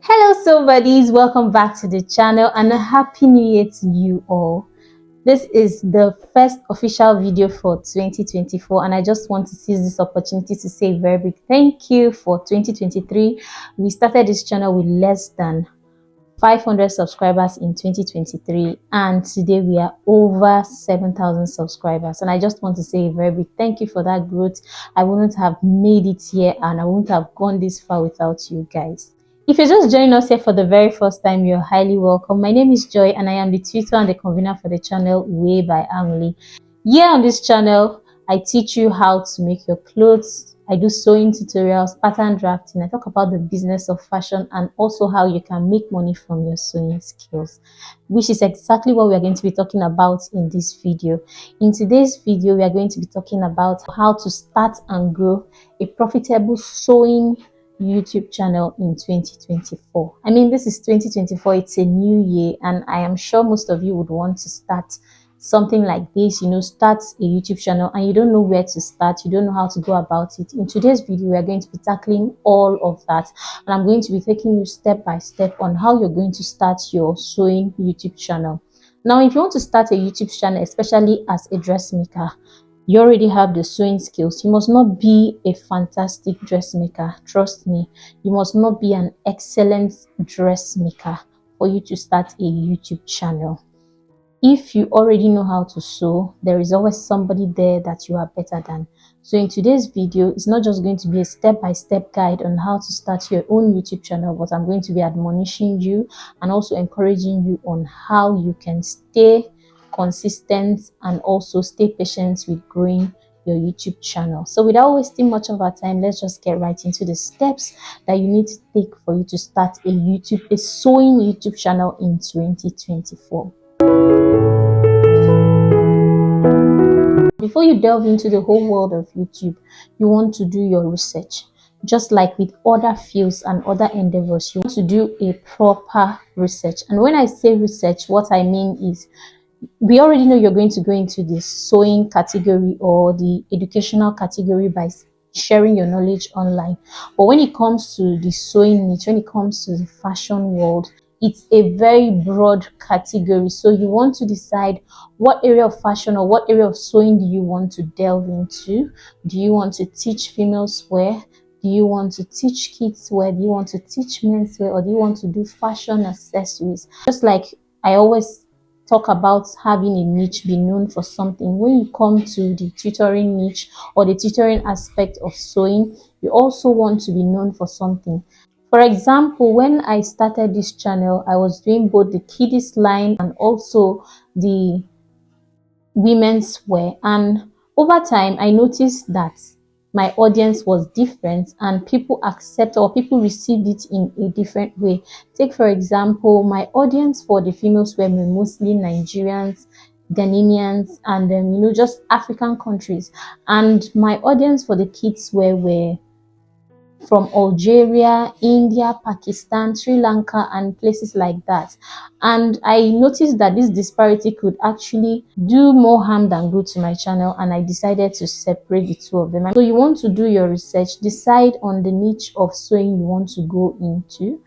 Hello, so buddies, welcome back to the channel and a happy new year to you all. This is the first official video for 2024 and I just want to seize this opportunity to say a very big thank you for 2023. We started this channel with less than 500 subscribers in 2023 and today we are over 7,000 subscribers, and I just want to say a very big thank you for that growth. I wouldn't have made it here and I wouldn't have gone this far without you guys. If you're just joining us here for the very first time, you're highly welcome. My name is Joy and I am the tutor and the convener for the channel Way by Emily. Here on this channel, I teach you how to make your clothes. I do sewing tutorials, pattern drafting. I talk about the business of fashion and also how you can make money from your sewing skills, which is exactly what we are going to be talking about in this video. In today's video, we are going to be talking about how to start and grow a profitable sewing YouTube channel in 2024. I mean, this is 2024, it's a new year, and I am sure most of you would want to start something like this, start a YouTube channel and you don't know where to start, you don't know how to go about it. In today's video, we are going to be tackling all of that, and I'm going to be taking you step by step on how you're going to start your sewing YouTube channel. Now, if you want to start a YouTube channel, especially as a dressmaker, you already have the sewing skills. You must not be a fantastic dressmaker. Trust me, you must not be an excellent dressmaker for you to start a YouTube channel. If you already know how to sew, there is always somebody there that you are better than. So in today's video, it's not just going to be a step-by-step guide on how to start your own YouTube channel, but I'm going to be admonishing you and also encouraging you on how you can stay consistent and also stay patient with growing your YouTube channel. So without wasting much of our time, let's just get right into the steps that you need to take for you to start a sewing YouTube channel in 2024. Before you delve into the whole world of YouTube, you want to do your research. Just like with other fields and other endeavors, you want to do a proper research. And when I say research, what I mean is, we already know you're going to go into the sewing category or the educational category by sharing your knowledge online. But when it comes to the sewing niche, when it comes to the fashion world, it's a very broad category. So you want to decide what area of fashion or what area of sewing do you want to delve into. Do you want to teach females wear? Do you want to teach kids wear? Do you want to teach men's wear? Or do you want to do fashion accessories? Just like I always talk about having a niche, be known for something. When you come to the tutoring niche or the tutoring aspect of sewing, you also want to be known for something. For example, when I started this channel, I was doing both the kiddies line and also the women's wear. And over time, I noticed that my audience was different and people accepted or people received it in a different way. Take, for example, my audience for the females were mostly Nigerians, Ghanaians, and just African countries. And my audience for the kids were from Algeria, India, Pakistan, Sri Lanka, and places like that. And I noticed that this disparity could actually do more harm than good to my channel, and I decided to separate the two of them. So you want to do your research, decide on the niche of sewing you want to go into.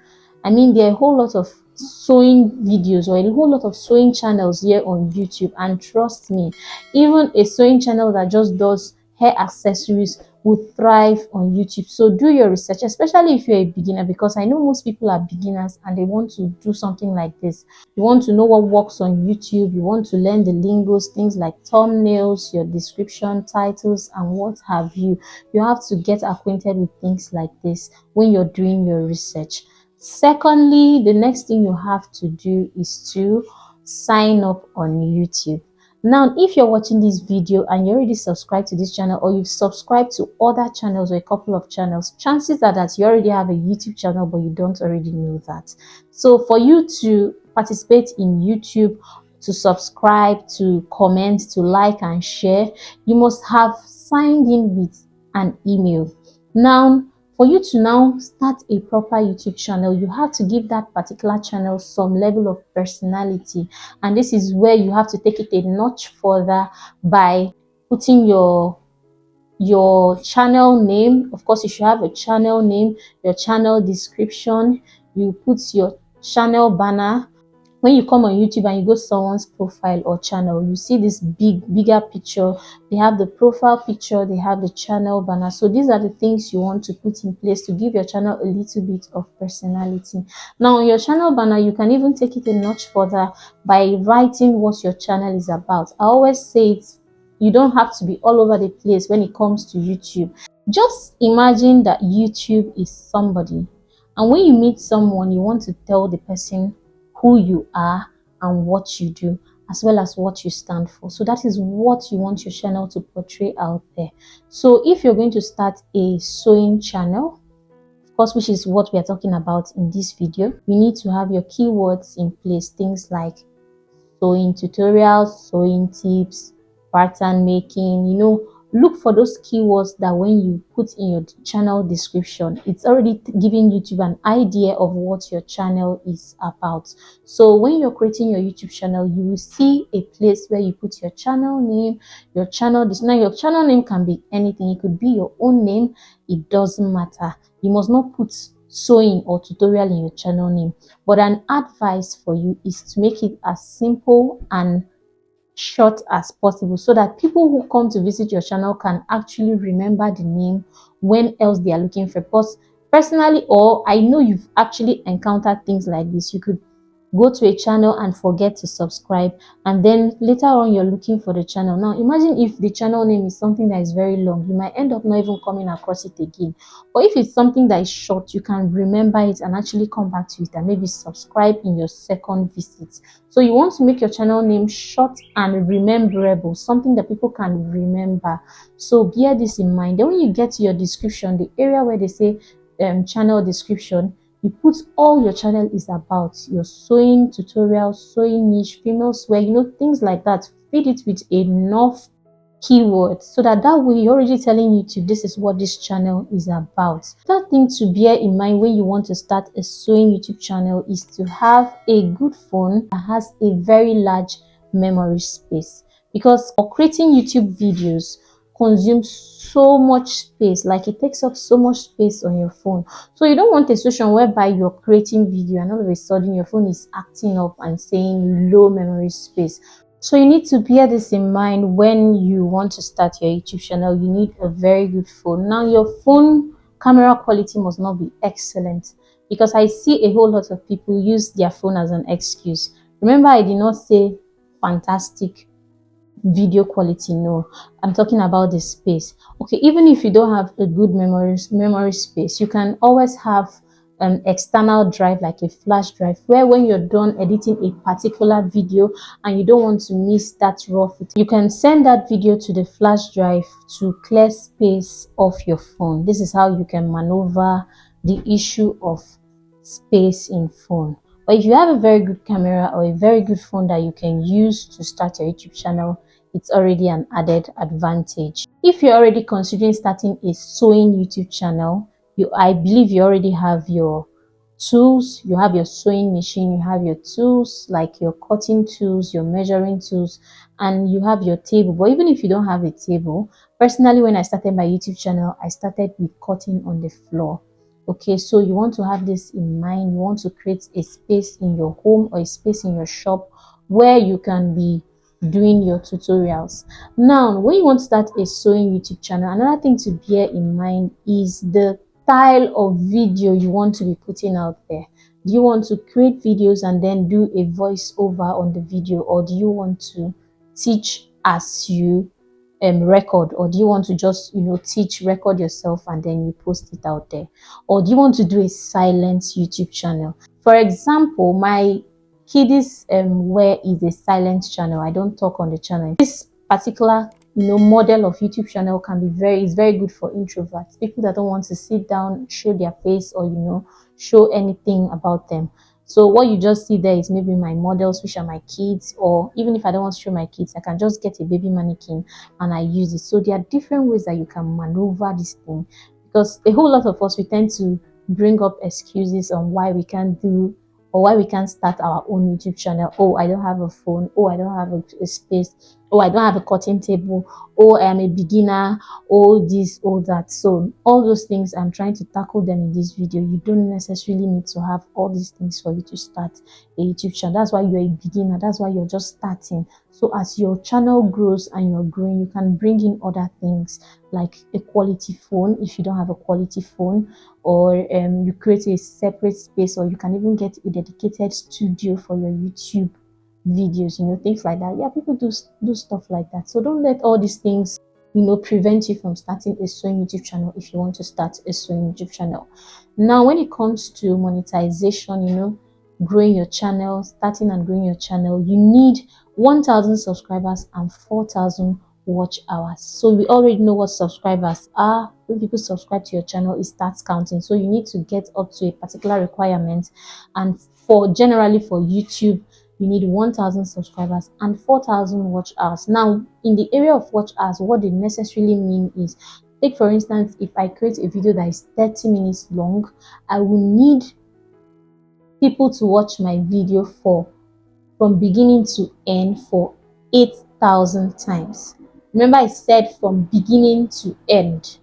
I mean, there are a whole lot of sewing videos or a whole lot of sewing channels here on YouTube, and trust me, even a sewing channel that just does hair accessories will thrive on YouTube. So do your research, especially if you're a beginner, because I know most people are beginners and they want to do something like this. You want to know what works on YouTube, you want to learn the lingos, things like thumbnails, your description, titles, and what have you. You have to get acquainted with things like this when you're doing your research. Secondly, the next thing you have to do is to sign up on YouTube. Now, if you're watching this video and you're already subscribed to this channel, or you've subscribed to other channels or a couple of channels, chances are that you already have a YouTube channel, but you don't already know that. So for you to participate in YouTube, to subscribe, to comment, to like and share, you must have signed in with an email. Now, for you to now start a proper YouTube channel, you have to give that particular channel some level of personality. And this is where you have to take it a notch further by putting your channel name. Of course, you should have a channel name, your channel description, you put your channel banner. When you come on YouTube and you go to someone's profile or channel, you see this bigger picture. They have the profile picture, they have the channel banner. So these are the things you want to put in place to give your channel a little bit of personality. Now on your channel banner, you can even take it a notch further by writing what your channel is about. I always say you don't have to be all over the place when it comes to YouTube. Just imagine that YouTube is somebody, and when you meet someone, you want to tell the person who you are and what you do, as well as what you stand for. So that is what you want your channel to portray out there. So if you're going to start a sewing channel, of course, which is what we are talking about in this video, you need to have your keywords in place, things like sewing tutorials, sewing tips, pattern making. Look for those keywords that when you put in your channel description, it's already giving YouTube an idea of what your channel is about. So when you're creating your YouTube channel, you will see a place where you put your channel name, your channel. Now your channel name can be anything. It could be your own name. It doesn't matter. You must not put sewing or tutorial in your channel name. But an advice for you is to make it as simple and short as possible, so that people who come to visit your channel can actually remember the name when else they are looking for. Because personally, or I know you've actually encountered things like this. You could go to a channel and forget to subscribe, and then later on you're looking for the channel. Now imagine if the channel name is something that is very long, you might end up not even coming across it again. But if it's something that is short, you can remember it and actually come back to it and maybe subscribe in your second visit. So you want to make your channel name short and rememberable, something that people can remember. So bear this in mind. Then when you get to your description, the area where they say channel description, you put all your channel is about: your sewing tutorial, sewing niche, female wear, things like that. Feed it with enough keywords so that way you're already telling YouTube this is what this channel is about. That thing to bear in mind when you want to start a sewing YouTube channel is to have a good phone that has a very large memory space, because for creating YouTube videos consumes so much space. Like, it takes up so much space on your phone. So you don't want a situation whereby you're creating video and all of a sudden your phone is acting up and saying low memory space. So you need to bear this in mind when you want to start your YouTube channel. You need a very good phone. Now your phone camera quality must not be excellent, because I see a whole lot of people use their phone as an excuse. Remember, I did not say fantastic video quality. No, I'm talking about the space. Okay, even if you don't have a good memory space, you can always have an external drive, like a flash drive, where when you're done editing a particular video and you don't want to miss that raw footage, you can send that video to the flash drive to clear space off your phone. This is how you can maneuver the issue of space in phone. But if you have a very good camera or a very good phone that you can use to start your YouTube channel, it's already an added advantage. If you're already considering starting a sewing YouTube channel, I believe you already have your tools. You have your sewing machine, you have your tools like your cutting tools, your measuring tools, and you have your table. But even if you don't have a table, personally, when I started my YouTube channel, I started with cutting on the floor. Okay, so you want to have this in mind. You want to create a space in your home or a space in your shop where you can be doing your tutorials. Now, when you want to start a sewing YouTube channel, another thing to bear in mind is the style of video you want to be putting out there. Do you want to create videos and then do a voiceover on the video, or do you want to teach as you record, or do you want to just record yourself and then you post it out there, or do you want to do a silent YouTube channel? For example, my kiddies wear is a silent channel. I don't talk on the channel. This particular model of YouTube channel can be very good for introverts, people that don't want to sit down, show their face, or show anything about them. So what you just see there is maybe my models, which are my kids, or even if I don't want to show my kids, I can just get a baby mannequin and I use it. So there are different ways that you can maneuver this thing, because a whole lot of us, we tend to bring up excuses on why we can't do or why we can't start our own YouTube channel. Oh, I don't have a phone. Oh, I don't have a space. oh, I don't have a cutting table, oh, I am a beginner, oh, this, oh, that. So all those things, I'm trying to tackle them in this video. You don't necessarily need to have all these things for you to start a YouTube channel. That's why you're a beginner. That's why you're just starting. So as your channel grows and you're growing, you can bring in other things like a quality phone if you don't have a quality phone, or you create a separate space, or you can even get a dedicated studio for your YouTube videos, things like that. Yeah, people do stuff like that. So don't let all these things, prevent you from starting a sewing YouTube channel if you want to start a sewing YouTube channel. Now, when it comes to monetization, growing your channel, starting and growing your channel, you need 1,000 subscribers and 4,000 watch hours. So we already know what subscribers are. When people subscribe to your channel, it starts counting. So you need to get up to a particular requirement, and generally for YouTube, you need 1,000 subscribers and 4,000 watch hours. Now, in the area of watch hours, what they necessarily mean is, take for instance, if I create a video that is 30 minutes long, I will need people to watch my video from beginning to end for 8,000 times. Remember, I said from beginning to end.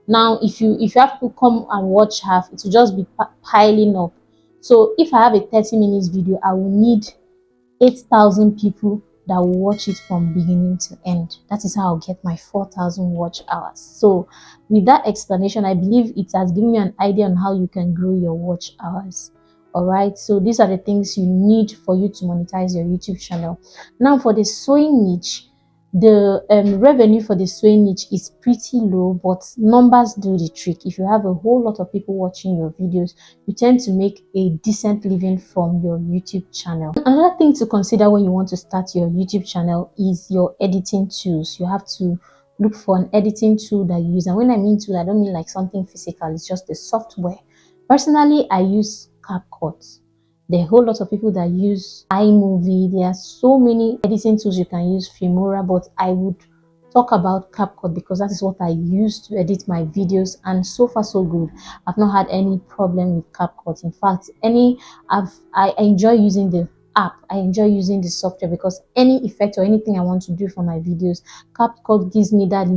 Now, if you have to come and watch half, it will just be piling up. So if I have a 30 minutes video, I will need 8,000 people that will watch it from beginning to end. That is how I'll get my 4,000 watch hours. So with that explanation, I believe it has given me an idea on how you can grow your watch hours. All right, so these are the things you need for you to monetize your YouTube channel. Now, for the sewing niche, the revenue for the sewing niche is pretty low, but numbers do the trick. If you have a whole lot of people watching your videos, you tend to make a decent living from your YouTube channel. Another thing to consider when you want to start your YouTube channel is your editing tools. You have to look for an editing tool that you use. And when I mean tool, I don't mean like something physical. It's just the software. Personally, I use CapCut. There are a whole lot of people that use iMovie. There are so many editing tools you can use, Filmora, but I would talk about CapCut because that is what I use to edit my videos, and so far so good. I've not had any problem with CapCut. In fact, I enjoy using the app. I enjoy using the software because any effect or anything I want to do for my videos, CapCut gives me that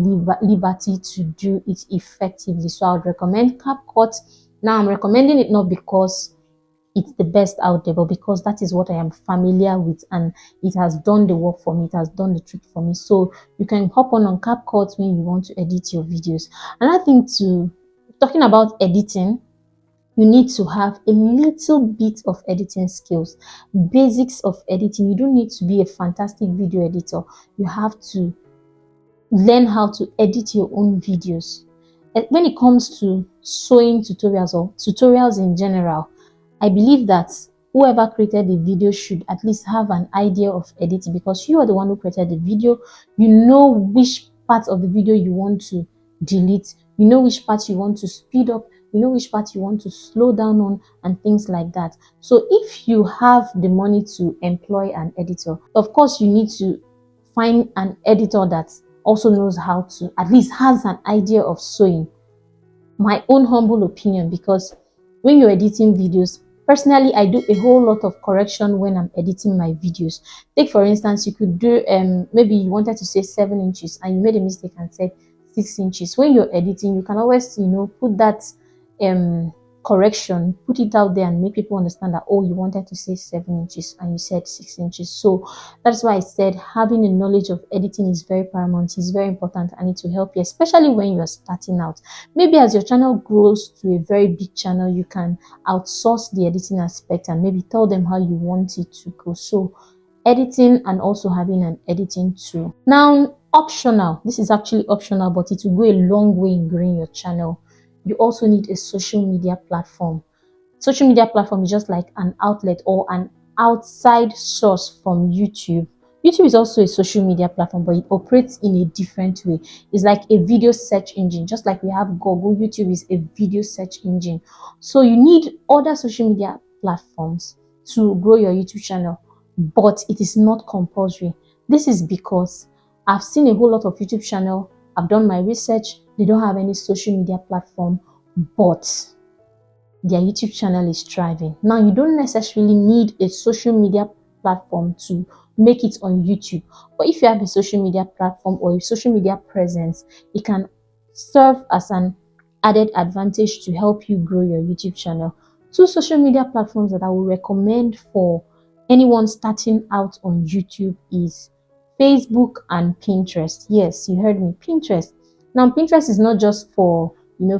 liberty to do it effectively. So I would recommend CapCut. Now, I'm recommending it not because it's the best out there, but because that is what I am familiar with, and it has done the work for me. It has done the trick for me. So you can hop on CapCut when you want to edit your videos. Another thing, talking about editing, you need to have a little bit of editing skills, basics of editing. You don't need to be a fantastic video editor. You have to learn how to edit your own videos. When it comes to sewing tutorials or tutorials in general, I believe that whoever created the video should at least have an idea of editing, because you are the one who created the video. You know which part of the video you want to delete. You know which part you want to speed up. You know which part you want to slow down on, and things like that. So if you have the money to employ an editor, of course you need to find an editor that also knows how to, at least has an idea of sewing. My own humble opinion, because when you're editing videos, personally, I do a whole lot of correction when I'm editing my videos. Take for instance, you could do maybe you wanted to say 7 inches and you made a mistake and said 6 inches. When you're editing, you can always put that correction, put it out there and make people understand that, oh, you wanted to say 7 inches and you said 6 inches. So that's why I said having a knowledge of editing is very paramount. It's very important, and it will help you, especially when you're starting out. Maybe as your channel grows to a very big channel, you can outsource the editing aspect and maybe tell them how you want it to go. So editing, and also having an editing tool. Now, optional, this is actually optional, but it will go a long way in growing your channel. You also need a social media platform. Social media platform is just like an outlet or an outside source from YouTube. YouTube is also a social media platform, but it operates in a different way. It's like a video search engine, just like we have Google. YouTube is a video search engine. So you need other social media platforms to grow your YouTube channel, but it is not compulsory. This is because I've seen a whole lot of YouTube channel. I've done my research. They don't have any social media platform, but their YouTube channel is thriving. Now, you don't necessarily need a social media platform to make it on YouTube. But if you have a social media platform or a social media presence, it can serve as an added advantage to help you grow your YouTube channel. Two social media platforms that I would recommend for anyone starting out on YouTube is Facebook and Pinterest. Yes, you heard me, Pinterest. Now, Pinterest is not just for,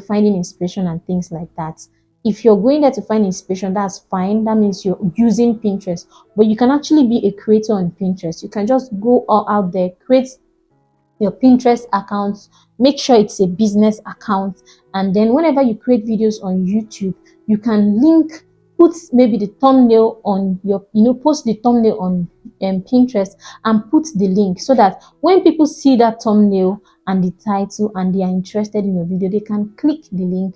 finding inspiration and things like that. If you're going there to find inspiration, that's fine. That means you're using Pinterest. But you can actually be a creator on Pinterest. You can just go all out there, create your Pinterest account, make sure it's a business account, and then whenever you create videos on YouTube, you can link, put maybe the thumbnail on your, post the thumbnail on Pinterest and put the link, so that when people see that thumbnail and the title and they are interested in your video, they can click the link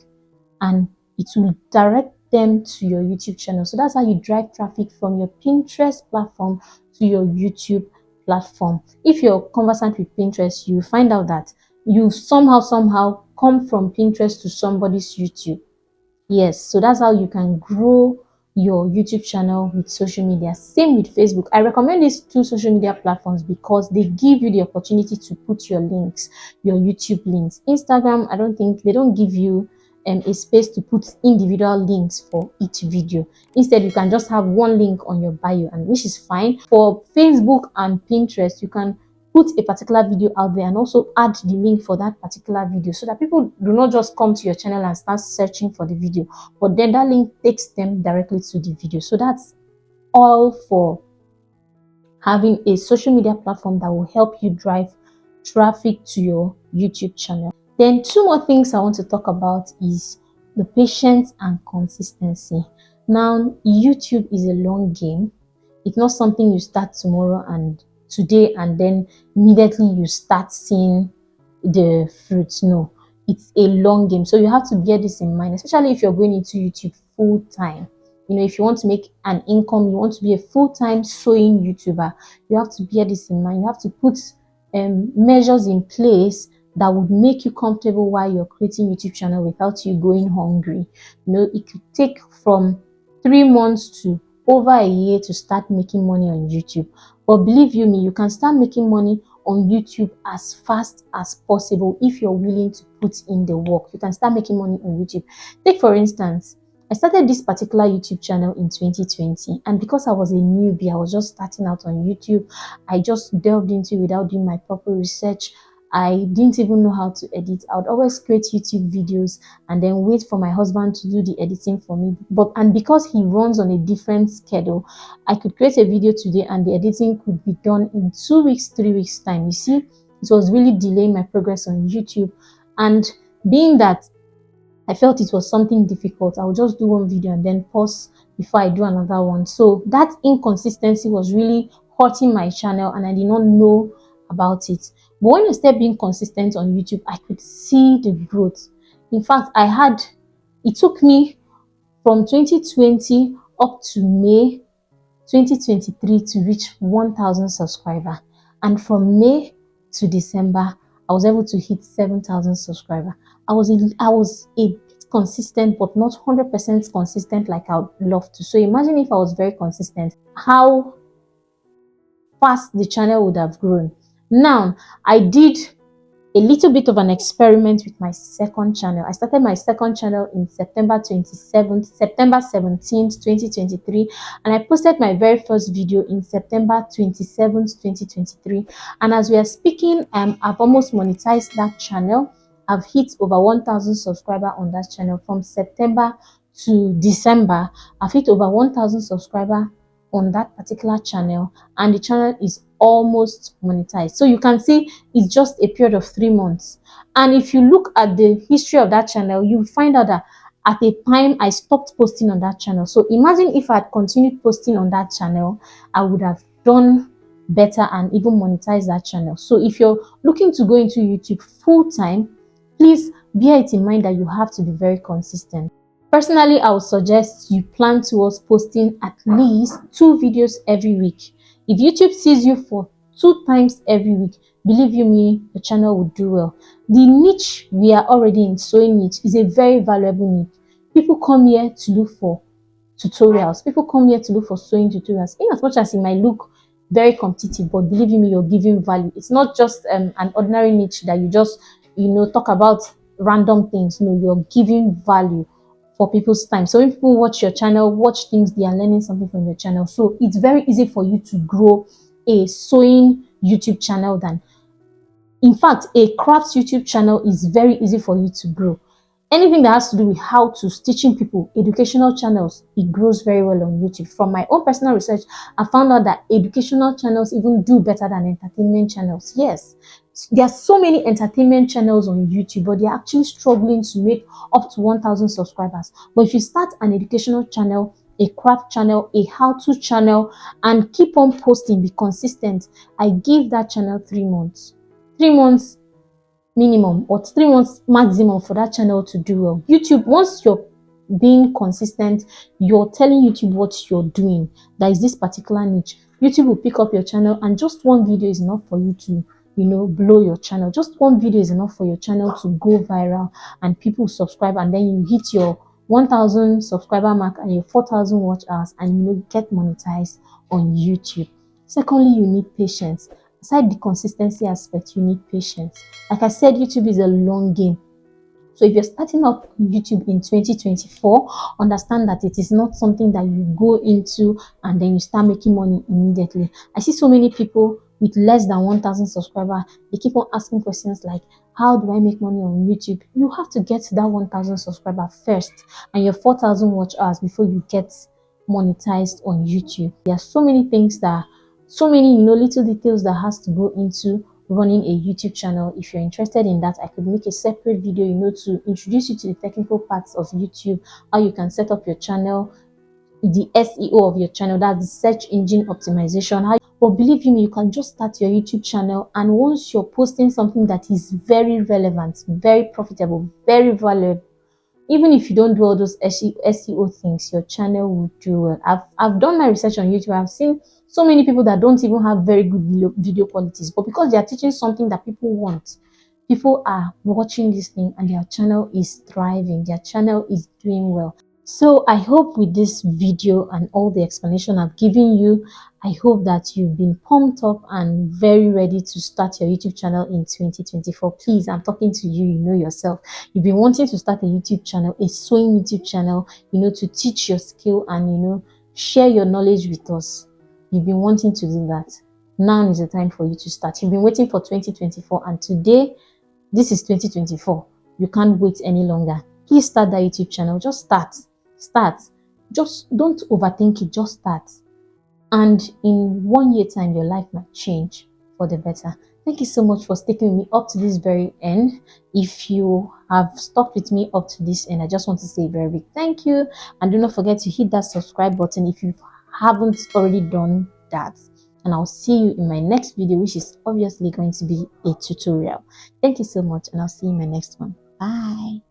and it will direct them to your YouTube channel. So that's how you drive traffic from your Pinterest platform to your YouTube platform. If you're conversant with Pinterest, you find out that you somehow come from Pinterest to somebody's YouTube. Yes, so that's how you can grow your YouTube channel with social media. Same with Facebook. I recommend these two social media platforms because they give you the opportunity to put your links, your YouTube links. Instagram, I don't think they don't give you a space to put individual links for each video. Instead, you can just have one link on your bio, and which is fine. For Facebook and Pinterest, you can put a particular video out there and also add the link for that particular video, so that people do not just come to your channel and start searching for the video, but then that link takes them directly to the video. So that's all for having a social media platform that will help you drive traffic to your YouTube channel. Then two more things I want to talk about is the patience and consistency. Now, YouTube is a long game. It's not something you start tomorrow and today and then immediately you start seeing the fruits. No, it's a long game. So you have to bear this in mind, especially if you're going into YouTube full time. If you want to make an income, you want to be a full-time sewing YouTuber, you have to bear this in mind. You have to put measures in place that would make you comfortable while you're creating YouTube channel without you going hungry. It could take from 3 months to over a year to start making money on YouTube. But believe you me, you can start making money on YouTube as fast as possible if you're willing to put in the work. You can start making money on YouTube. Take for instance, I started this particular YouTube channel in 2020, and because I was a newbie, I was just starting out on YouTube. I just delved into it without doing my proper research. I didn't even know how to edit. I would always create YouTube videos and then wait for my husband to do the editing for me. And because he runs on a different schedule, I could create a video today and the editing could be done in 2 weeks, 3 weeks time. You see, it was really delaying my progress on YouTube. And being that I felt it was something difficult, I would just do one video and then pause before I do another one. So that inconsistency was really hurting my channel and I did not know about it. But when I started being consistent on YouTube, I could see the growth. In fact, it took me from 2020 up to May 2023 to reach 1,000 subscribers. And from May to December, I was able to hit 7,000 subscribers. I was a bit consistent, but not 100% consistent like I would love to. So imagine if I was very consistent, how fast the channel would have grown. Now, I did a little bit of an experiment with my second channel. I started my second channel in September 17th, 2023, and I posted my very first video in September 27th, 2023. And as we are speaking, I've almost monetized that channel. I've hit over 1,000 subscribers on that channel. From September to December, I've hit over 1,000 subscribers on that particular channel, and the channel is almost monetized. So you can see it's just a period of 3 months. And if you look at the history of that channel, you find out that at a time I stopped posting on that channel. So imagine if I had continued posting on that channel, I would have done better and even monetized that channel. So if you're looking to go into YouTube full time, please bear it in mind that you have to be very consistent. Personally, I would suggest you plan towards posting at least 2 videos every week. If YouTube sees you for 2 times every week, believe you me, the channel will do well. The niche we are already in, sewing niche, is a very valuable niche. People come here to look for tutorials. People come here to look for sewing tutorials. In as much as it might look very competitive, but believe me, you're giving value. It's not just an ordinary niche that you just, talk about random things. No, you're giving value for people's time. So when people watch your channel, watch things, they are learning something from your channel. So it's very easy for you to grow a sewing YouTube channel than, in fact, a crafts YouTube channel is very easy for you to grow. Anything that has to do with how to teaching people, educational channels, it grows very well on YouTube. From my own personal research, I found out that educational channels even do better than entertainment channels. Yes, there are so many entertainment channels on YouTube, but they're actually struggling to make up to 1,000 subscribers. But if you start an educational channel, a craft channel, a how-to channel, and keep on posting, be consistent, I give that channel 3 months. 3 months minimum or 3 months maximum for that channel to do well. YouTube, once you're being consistent, you're telling YouTube what you're doing, that is this particular niche, YouTube will pick up your channel, and just one video is enough for you to blow your channel. Just one video is enough for your channel to go viral and people subscribe, and then you hit your 1,000 subscriber mark and your 4,000 watch hours, and you get monetized on YouTube. Secondly, you need patience. Aside the consistency aspect, you need patience. Like I said, YouTube is a long game. So if you're starting up YouTube in 2024, understand that it is not something that you go into and then you start making money immediately. I see so many people with less than 1,000 subscribers. They keep on asking questions like, how do I make money on YouTube? You have to get to that 1,000 subscriber first and your 4,000 watch hours before you get monetized on YouTube. There are so many things that, so many little details that has to go into running a YouTube channel. If you're interested in that, I could make a separate video to introduce you to the technical parts of YouTube, how you can set up your channel, the SEO of your channel, that's the search engine optimization. But believe me, you can just start your YouTube channel, and once you're posting something that is very relevant, very profitable, very valuable, even if you don't do all those SEO things, your channel will do well. I've done my research on YouTube. I've seen so many people that don't even have very good video qualities, but because they are teaching something that people want, people are watching this thing and their channel is thriving, their channel is doing well. So I hope with this video and all the explanation I've given you, I hope that you've been pumped up and very ready to start your YouTube channel in 2024. Please, I'm talking to you, you know yourself. You've been wanting to start a YouTube channel, a sewing YouTube channel, to teach your skill and, share your knowledge with us. You've been wanting to do that. Now is the time for you to start. You've been waiting for 2024, and today, this is 2024. You can't wait any longer. Please start that YouTube channel. Just start. Start. Just don't overthink it. Just start. And in 1 year time, your life might change for the better. Thank you so much for sticking with me up to this very end. If you have stuck with me up to this end, I just want to say a very big thank you. And do not forget to hit that subscribe button if you haven't already done that. And I'll see you in my next video, which is obviously going to be a tutorial. Thank you so much, and I'll see you in my next one. Bye.